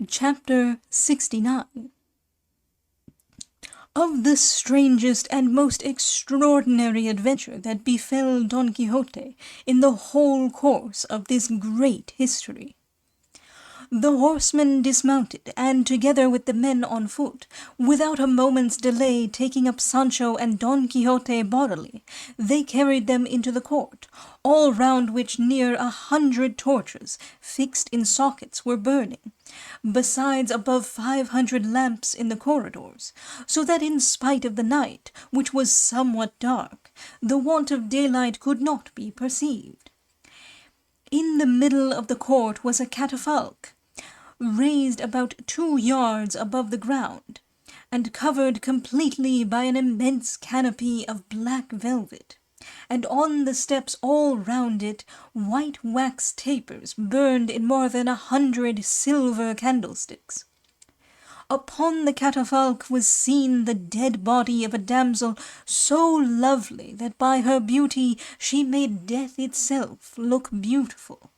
Chapter 69. Of the strangest and most extraordinary adventure that befell Don Quixote in the whole course of this great history. The horsemen dismounted, and together with the men on foot, without a moment's delay taking up Sancho and Don Quixote bodily, they carried them into the court, all round which near 100 torches, fixed in sockets, were burning, besides above 500 lamps in the corridors, so that in spite of the night, which was somewhat dark, the want of daylight could not be perceived. In the middle of the court was a catafalque, raised about 2 yards above the ground, and covered completely by an immense canopy of black velvet, and on the steps all round it white wax tapers burned in more than 100 silver candlesticks. Upon the catafalque was seen the dead body of a damsel so lovely that by her beauty she made death itself look beautiful.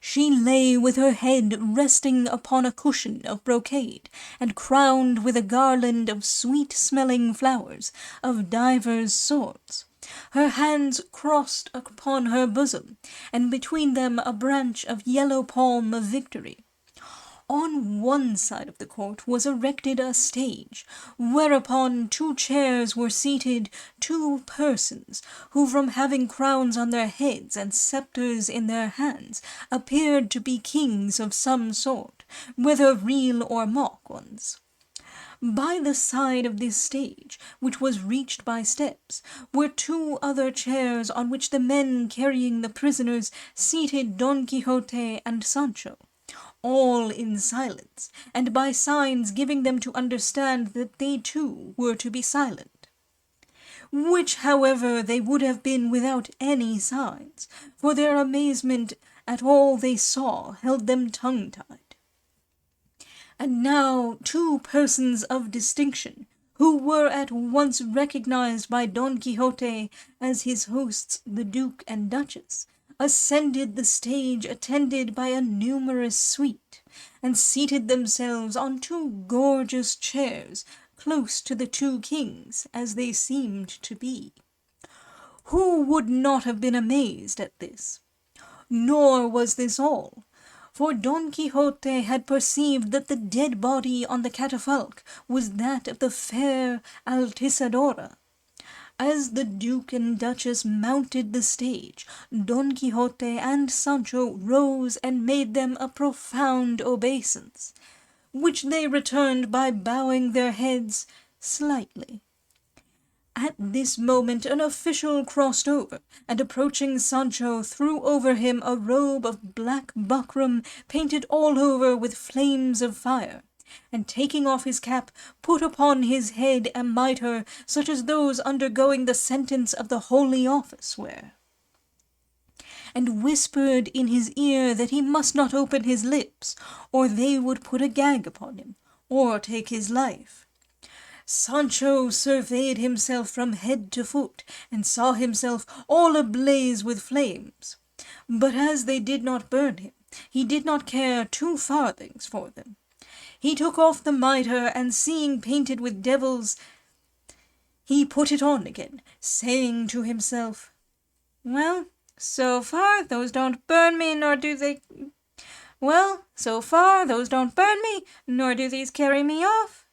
She lay with her head resting upon a cushion of brocade, and crowned with a garland of sweet-smelling flowers of divers sorts, her hands crossed upon her bosom, and between them a branch of yellow palm of victory. On one side of the court was erected a stage, whereupon 2 chairs were seated 2 persons, who from having crowns on their heads and sceptres in their hands, appeared to be kings of some sort, whether real or mock ones. By the side of this stage, which was reached by steps, were 2 other chairs on which the men carrying the prisoners seated Don Quixote and Sancho, all in silence, and by signs giving them to understand that they too were to be silent. Which, however, they would have been without any signs, for their amazement at all they saw held them tongue-tied. And now 2 persons of distinction, who were at once recognized by Don Quixote as his hosts the Duke and Duchess, ascended the stage attended by a numerous suite, and seated themselves on 2 gorgeous chairs close to the 2 kings, as they seemed to be. Who would not have been amazed at this? Nor was this all, for Don Quixote had perceived that the dead body on the catafalque was that of the fair Altisidora. As the Duke and Duchess mounted the stage, Don Quixote and Sancho rose and made them a profound obeisance, which they returned by bowing their heads slightly. At this moment an official crossed over, and approaching Sancho threw over him a robe of black buckram painted all over with flames of fire, and taking off his cap, put upon his head a mitre such as those undergoing the sentence of the Holy Office wear, and whispered in his ear that he must not open his lips, or they would put a gag upon him, or take his life. Sancho surveyed himself from head to foot, and saw himself all ablaze with flames, but as they did not burn him, he did not care 2 farthings for them. He took off the mitre, and seeing painted with devils, he put it on again, saying to himself, "Well, so far those don't burn me, nor do they... Well, so far those don't burn me, nor do these carry me off."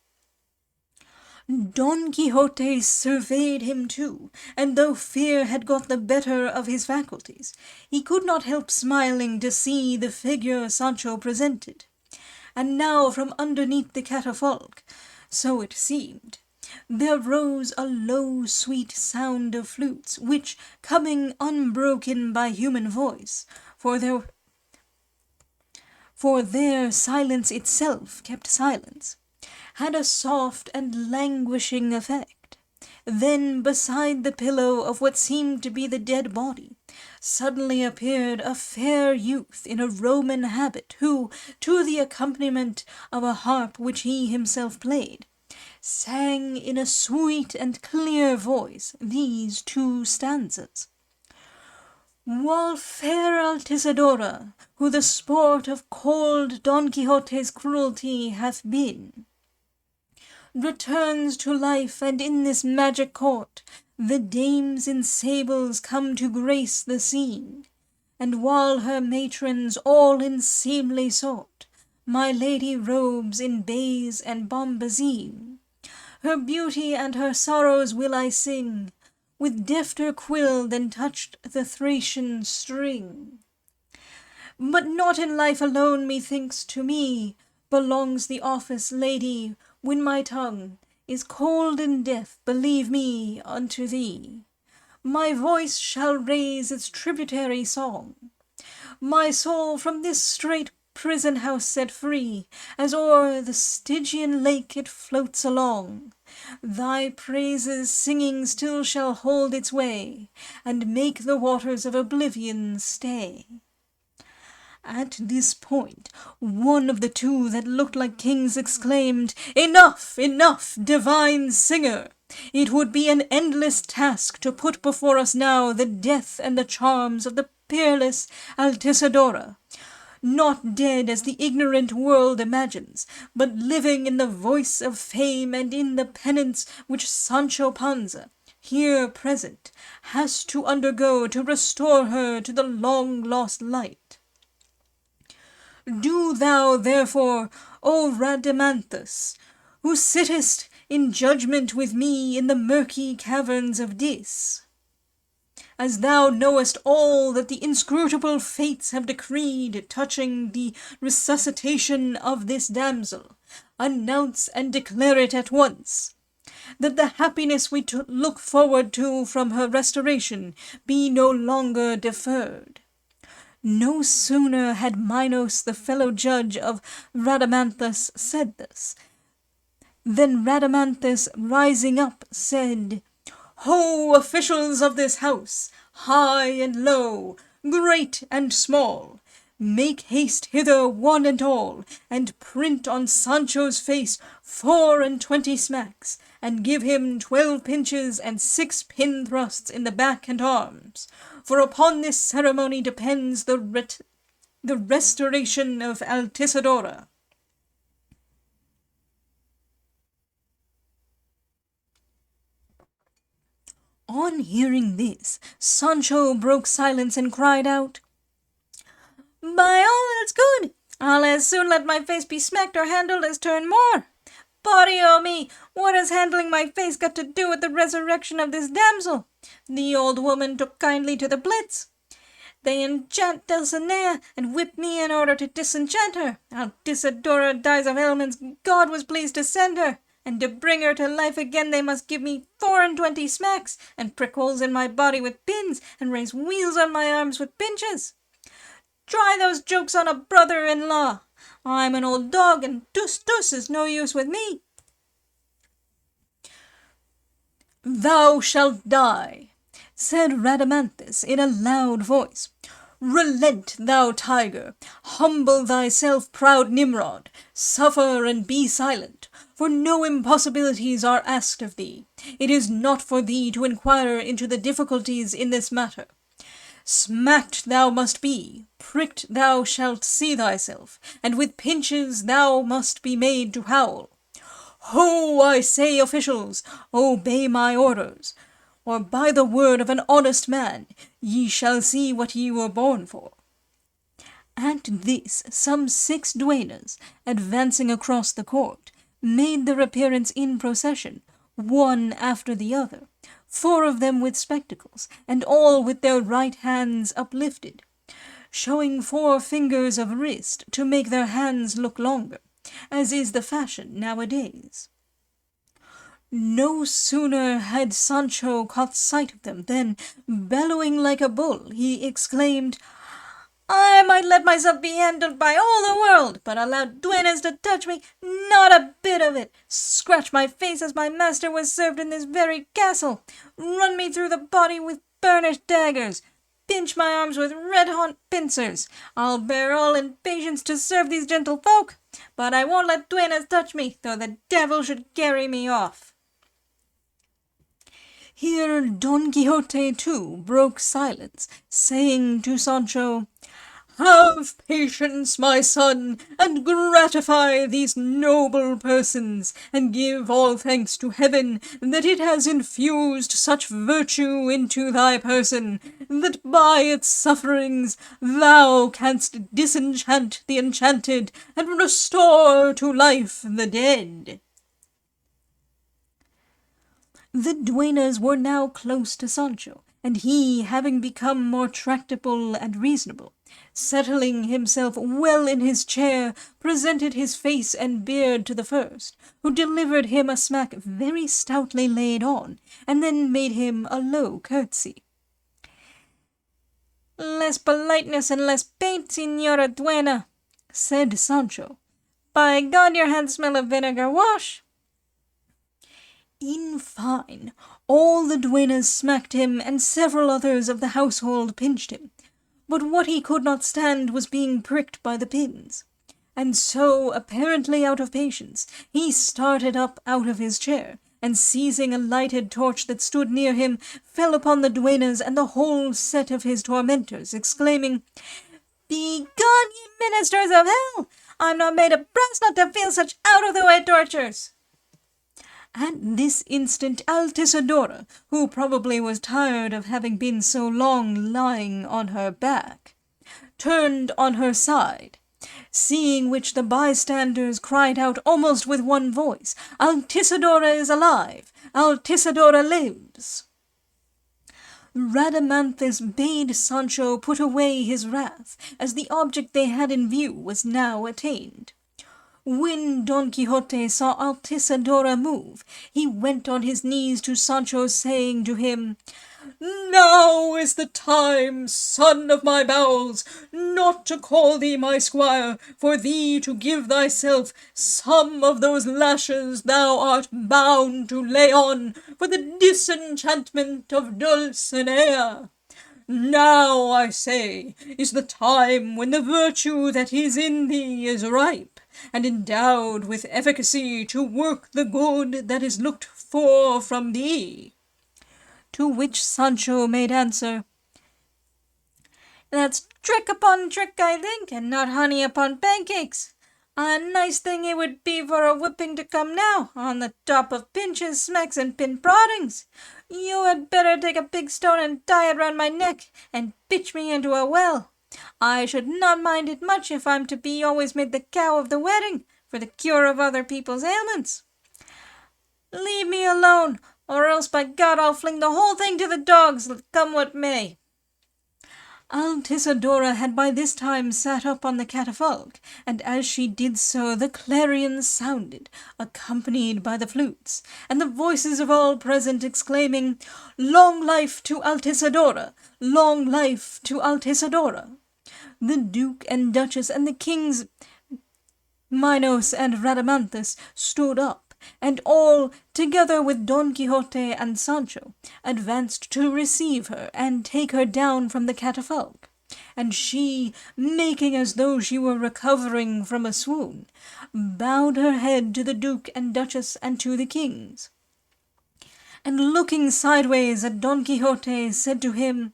Don Quixote surveyed him too, and though fear had got the better of his faculties, he could not help smiling to see the figure Sancho presented. And now from underneath the catafalque, so it seemed, there rose a low sweet sound of flutes, which, coming unbroken by human voice, for their silence itself kept silence, had a soft and languishing effect. Then, beside the pillow of what seemed to be the dead body, suddenly appeared a fair youth in a Roman habit, who, to the accompaniment of a harp which he himself played, sang in a sweet and clear voice these 2 stanzas. While fair Altisidora, who the sport of cold Don Quixote's cruelty hath been, returns to life, and in this magic court the dames in sables come to grace the scene. And while her matrons all in seemly sort my lady robes in bays and bombazine, her beauty and her sorrows will I sing, with defter quill than touched the Thracian string. But not in life alone, methinks, to me belongs the office, lady, when my tongue is cold and deaf, believe me, unto thee. My voice shall raise its tributary song, my soul from this strait prison house set free, as o'er the Stygian lake it floats along. Thy praises singing still shall hold its way, and make the waters of oblivion stay. At this point, one of the two that looked like kings exclaimed, Enough, enough, divine singer! It would be an endless task to put before us now the death and the charms of the peerless Altisidora, not dead as the ignorant world imagines, but living in the voice of fame and in the penance which Sancho Panza, here present, has to undergo to restore her to the long-lost light. Do thou, therefore, O Rhadamanthus, who sittest in judgment with me in the murky caverns of Dis, as thou knowest all that the inscrutable fates have decreed touching the resuscitation of this damsel, announce and declare it at once, that the happiness we look forward to from her restoration be no longer deferred. No sooner had Minos, the fellow judge of Rhadamanthus, said this, than Rhadamanthus, rising up, said, Ho, officials of this house, high and low, great and small, make haste hither one and all, and print on Sancho's face 24 smacks, and give him 12 pinches and 6 pin thrusts in the back and arms, for upon this ceremony depends the restoration of Altisidora. On hearing this, Sancho broke silence and cried out, By all that's good, I'll as soon let my face be smacked or handled as turn more. Body o' me, what has handling my face got to do with the resurrection of this damsel? The old woman took kindly to the blitz. They enchant Dulcinea and whip me in order to disenchant her. Altisidora dies of ailments God was pleased to send her, and to bring her to life again they must give me 24 smacks, and prick holes in my body with pins, and raise wheels on my arms with pinches. Try those jokes on a brother-in-law. I'm an old dog, and dus is no use with me. Thou shalt die, said Rhadamanthus in a loud voice. Relent, thou tiger, humble thyself, proud Nimrod, suffer and be silent, for no impossibilities are asked of thee. It is not for thee to inquire into the difficulties in this matter. Smacked thou must be, pricked thou shalt see thyself, and with pinches thou must be made to howl. Ho, I say, officials, obey my orders, or by the word of an honest man, ye shall see what ye were born for. At this, some 6 duennas, advancing across the court, made their appearance in procession, one after the other, 4 of them with spectacles, and all with their right hands uplifted, showing 4 fingers of wrist to make their hands look longer, as is the fashion nowadays. No sooner had Sancho caught sight of them than, bellowing like a bull, he exclaimed, I might let myself be handled by all the world, but allow duennas to touch me, not a bit of it. Scratch my face as my master was served in this very castle. Run me through the body with burnished daggers. Pinch my arms with red-hot pincers. I'll bear all in patience to serve these gentle folk, but I won't let duennas touch me, though the devil should carry me off. Here Don Quixote too broke silence, saying to Sancho, "Have patience, my son, and gratify these noble persons, and give all thanks to heaven that it has infused such virtue into thy person, that by its sufferings thou canst disenchant the enchanted, and restore to life the dead." The duennas were now close to Sancho, and he, having become more tractable and reasonable, settling himself well in his chair, presented his face and beard to the first, who delivered him a smack very stoutly laid on, and then made him a low curtsy. "Less politeness and less paint, Señora Duenna," said Sancho. "By God, your hands smell of vinegar wash." In fine, all the duennas smacked him, and several others of the household pinched him, but what he could not stand was being pricked by the pins, and so, apparently out of patience, he started up out of his chair, and seizing a lighted torch that stood near him, fell upon the duennas and the whole set of his tormentors, exclaiming, "Begone, ye ministers of hell! I'm not made of brass not to feel such out-of-the-way tortures." At this instant Altisidora, who probably was tired of having been so long lying on her back, turned on her side, seeing which the bystanders cried out almost with one voice, "Altisidora is alive! Altisidora lives!" Rhadamanthus bade Sancho put away his wrath, as the object they had in view was now attained. When Don Quixote saw Altisidora move, he went on his knees to Sancho, saying to him, "Now is the time, son of my bowels, not to call thee my squire, for thee to give thyself some of those lashes thou art bound to lay on for the disenchantment of Dulcinea. Now, I say, is the time when the virtue that is in thee is ripe, and endowed with efficacy to work the good that is looked for from thee." To which Sancho made answer, "That's trick upon trick, I think, and not honey upon pancakes. A nice thing it would be for a whipping to come now, on the top of pinches, smacks, and pin proddings. You had better take a big stone and tie it round my neck, and pitch me into a well. I should not mind it much if I'm to be always made the cow of the wedding, for the cure of other people's ailments. Leave me alone, or else by God I'll fling the whole thing to the dogs, come what may." Altisidora had by this time sat up on the catafalque, and as she did so the clarions sounded, accompanied by the flutes, and the voices of all present exclaiming, "Long life to Altisidora! Long life to Altisidora!" The Duke and Duchess and the kings Minos and Rhadamanthus stood up, and all, together with Don Quixote and Sancho, advanced to receive her and take her down from the catafalque, and she, making as though she were recovering from a swoon, bowed her head to the Duke and Duchess and to the kings, and looking sideways at Don Quixote, said to him,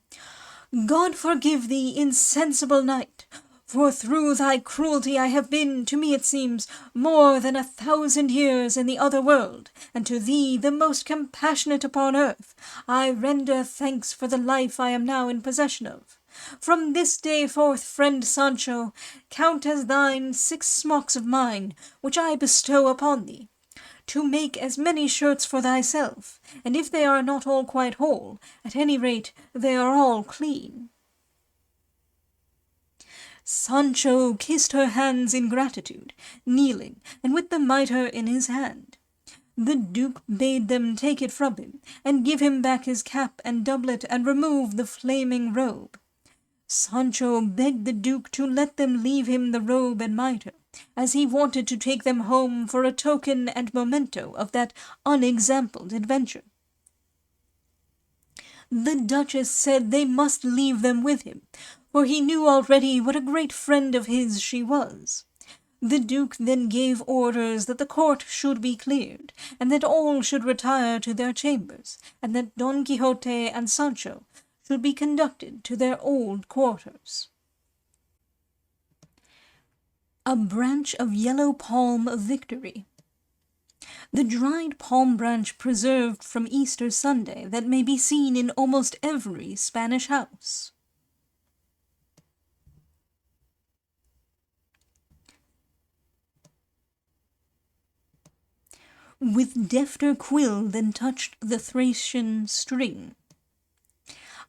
"God forgive thee, insensible knight, for through thy cruelty I have been, to me it seems, more than 1,000 years in the other world, and to thee, the most compassionate upon earth, I render thanks for the life I am now in possession of. From this day forth, friend Sancho, count as thine 6 smocks of mine, which I bestow upon thee, to make as many shirts for thyself, and if they are not all quite whole, at any rate they are all clean." Sancho kissed her hands in gratitude, kneeling, and with the mitre in his hand. The Duke bade them take it from him, and give him back his cap and doublet, and remove the flaming robe. Sancho begged the Duke to let them leave him the robe and mitre, as he wanted to take them home for a token and memento of that unexampled adventure. The Duchess said they must leave them with him, for he knew already what a great friend of his she was. The Duke then gave orders that the court should be cleared, and that all should retire to their chambers, and that Don Quixote and Sancho should be conducted to their old quarters. A branch of yellow palm of victory. The dried palm branch preserved from Easter Sunday that may be seen in almost every Spanish house. With defter quill than touched the Thracian string,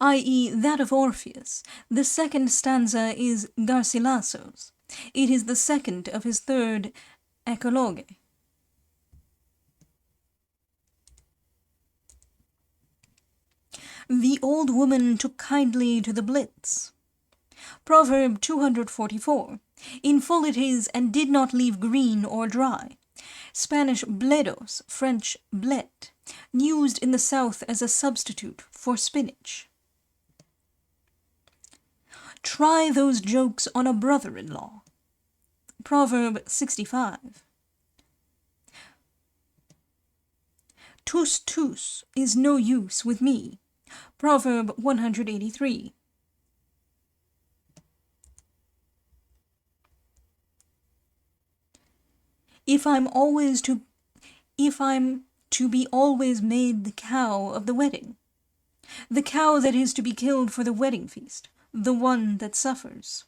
i.e. that of Orpheus. The second stanza is Garcilaso's. It is the second of his third Eclogue. The old woman took kindly to the blitz. Proverb 244. In full it is, and did not leave green or dry. Spanish bledos, French blet, used in the South as a substitute for spinach. Try those jokes on a brother-in-law. Proverb 65. Tus tus is no use with me. Proverb 183. If I'm to be always made the cow of the wedding, the cow that is to be killed for the wedding feast, the one that suffers.